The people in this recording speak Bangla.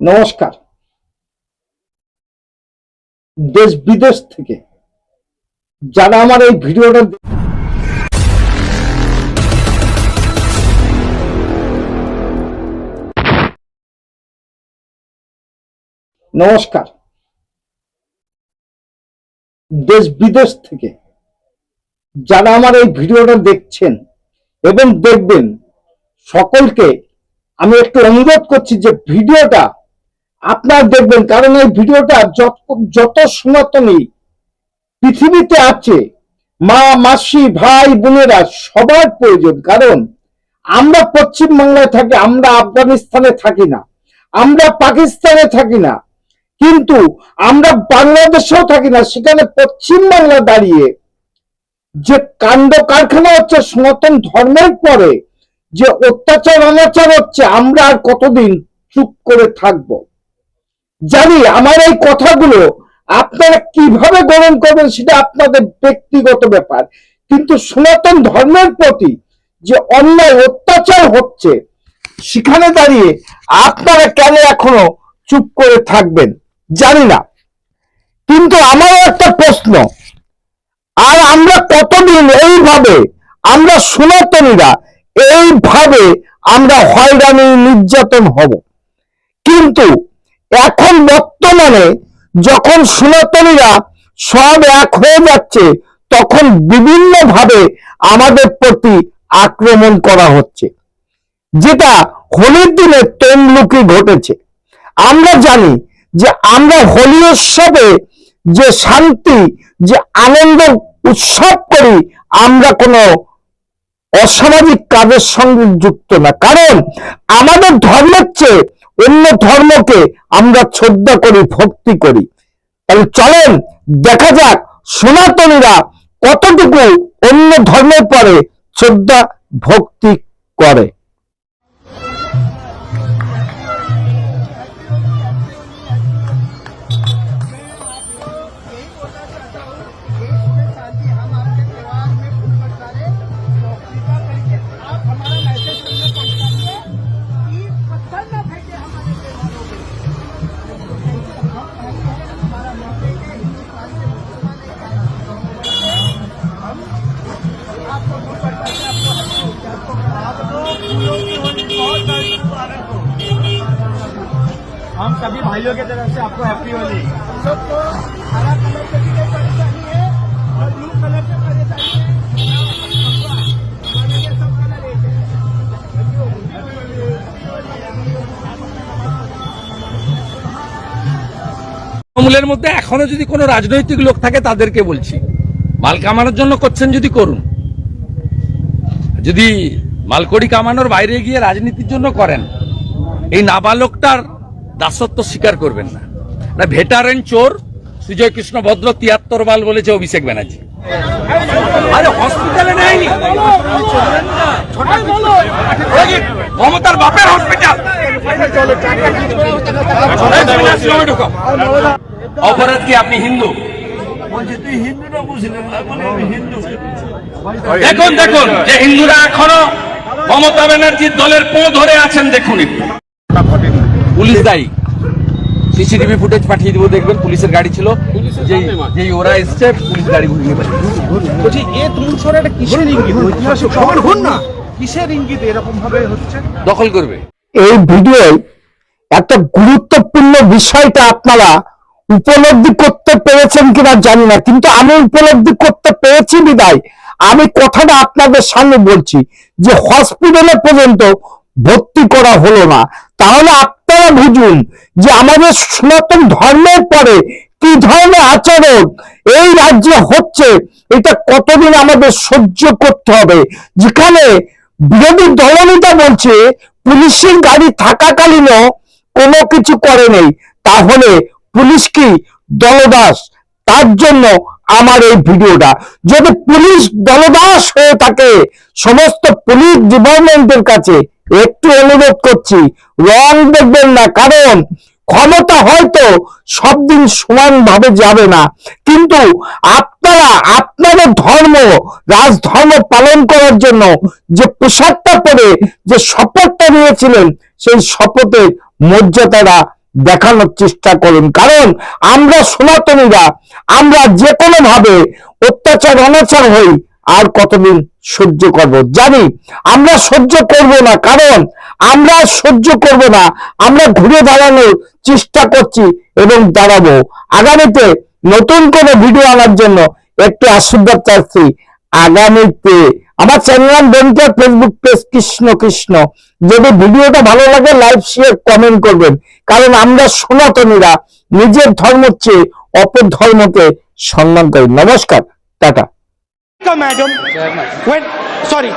নমস্কার। দেশ বিদেশ থেকে যারা আমার এই ভিডিওটা নমস্কার দেশ বিদেশ থেকে যারা আমার এই ভিডিওটা দেখছেন এবং দেখবেন, সকলকে আমি একটু অনুরোধ করছি যে ভিডিওটা আপনারা দেখবেন, কারণ এই ভিডিওটা যত সনাতনী পৃথিবীতে আছে, মা মাসি ভাই বোনেরা সবার প্রয়োজন। কারণ আমরা পশ্চিমবাংলায় থাকি, আমরা আফগানিস্তানে থাকি না, আমরা পাকিস্তানে থাকি না, কিন্তু আমরা বাংলাদেশেও থাকি না। সেখানে পশ্চিমবাংলা দাঁড়িয়ে যে কাণ্ড কারখানা হচ্ছে সনাতন ধর্মের পরে, যে অত্যাচার অনাচার হচ্ছে, আমরা আর কতদিন চুপ করে থাকব? জানি আমার এই কথাগুলো আপনারা কিভাবে গ্রহণ করবেন সেটা আপনাদের ব্যক্তিগত ব্যাপার, কিন্তু সনাতন ধর্মের প্রতি যে অন্যায় অত্যাচার হচ্ছে, সেখানে দাঁড়িয়ে আপনারা কেন এখনো চুপ করে থাকবেন জানি না। কিন্তু আমারও একটা প্রশ্ন, আর আমরা কতদিন এইভাবে, আমরা সনাতনীরা এইভাবে আমরা হয়রানি নির্যাতন হব? কিন্তু এখন বর্তমানে যখন সনাতনীরা সব এক হয়ে যাচ্ছে, তখন বিভিন্ন ভাবে আমাদের প্রতি আক্রমণ করা হচ্ছে, যেটা হোলির দিনে তমলুকি ঘটেছে। আমরা জানি যে আমরা হোলি উৎসবে যে শান্তি, যে আনন্দ উৎসব করি, আমরা কোনো অসামাজিক কাজের সঙ্গে যুক্ত না। কারণ আমাদের ধর্মের চেয়ে অন্য ধর্মকে আমরা শ্রদ্ধা করি, ভক্তি করি। তাহলে চলেন দেখা যাক সনাতনীরা কতটুকু অন্য ধর্মের পরে শ্রদ্ধা ভক্তি করে। हम सभी भाइयों की तरफ से आपको हैप्पी होली। सबको हरा कलर से भी परेशानी है और ब्लू कलर से परेशानी है, हमारे लिए सब कलर एक है। তৃণমূলের মধ্যে এখনো যদি কোনো রাজনৈতিক লোক থাকে তাদেরকে বলছি, মাল কামানোর জন্য করছেন যদি করুন, যদি মালকড়ি কামানোর বাইরে গিয়ে রাজনীতির জন্য করেন, এই নাবালকটার দাসত্ব স্বীকার করবেন না। ভেটারেন চোর সুজয় কৃষ্ণ ভদ্র ৭৩ বাল বলেছে অভিষেক ব্যানার্জি। আরে হসপিটালে নেয়নি, মমতার বাপের হসপিটাল। অপরাধ কি আপনি হিন্দু? দেখুন দেখুন যে হিন্দুরা এখনো মমতা ব্যানার্জির দলের পো ধরে আছেন, দেখুন একটু। পুলিশ দায়ী, সিসিটিভি ফুটেজ পাঠিয়ে দিব, দেখবেন পুলিশের গাড়ি ছিল, যেই ওরা এসছে পুলিশ গাড়ি ঘুরিয়ে বলছি কিসের ইঙ্গিত এরকম ভাবে হচ্ছে, দখল করবে। এই ভিডিও একটা গুরুত্বপূর্ণ বিষয়টা আপনারা উপলব্ধি করতে পেরেছেন কিনা জানি না, কিন্তু আমি উপলব্ধি করতে পেরেছি বিদায় আমি কথাটা আপনাদের সামনে বলছি, যে হসপিটালে পর্যন্ত ভর্তি করা হলো না। তাহলে আপনারা বুঝুন যে আমাদের সনাতন ধর্মের পরে কি ধরনের আচরণ এই রাজ্যে হচ্ছে, এটা কতদিন আমাদের সহ্য করতে হবে। যেখানে বিরোধী দলনেতা বলছে পুলিশের গাড়ি থাকাকালীনও কোনো কিছু করে নেই, তাহলে পুলিশ কি দলদাস? তার জন্য আমার এই ভিডিওটা, যদি পুলিশ দলদাস হয়ে থাকে, সমস্ত পুলিশ ডিপার্টমেন্টের কাছে একটু অনুরোধ করছি, রং দেখবেন না। কারণ ক্ষমতা হয়তো সব দিন সমানভাবে যাবে না, কিন্তু আপনারা আপনাদের ধর্ম রাজধর্ম পালন করার জন্য যে পোশাকটা পরে যে শপথটা নিয়েছিলেন, সেই শপথের মর্যাদাটা দেখানোর চেষ্টা করুন, কারণ আমরা সনাতনীরা আমরা যে কোনো ভাবে অত্যাচার অনাচার হই আর কতদিন সহ্য করব? জানি আমরা সহ্য করব না, কারণ আমরা সহ্য করব না, আমরা ঘুরে দাঁড়ানোর চেষ্টা করছি এবং দাঁড়াবো। আগামীতে নতুন কোনো ভিডিও আনার জন্য একটু আশীর্বাদ চাচ্ছি। আগামীতে আমার চ্যানেল বন্ধুর ফেসবুক পেজ কৃষ্ণ কৃষ্ণ, যদি ভিডিওটা ভালো লাগে লাইক শেয়ার কমেন্ট করবেন, কারণ আমরা সনাতনীরা নিজের ধর্ম চেয়ে অপর ধর্মকে সম্মান করি। নমস্কার, টাটা। Madam, when sorry.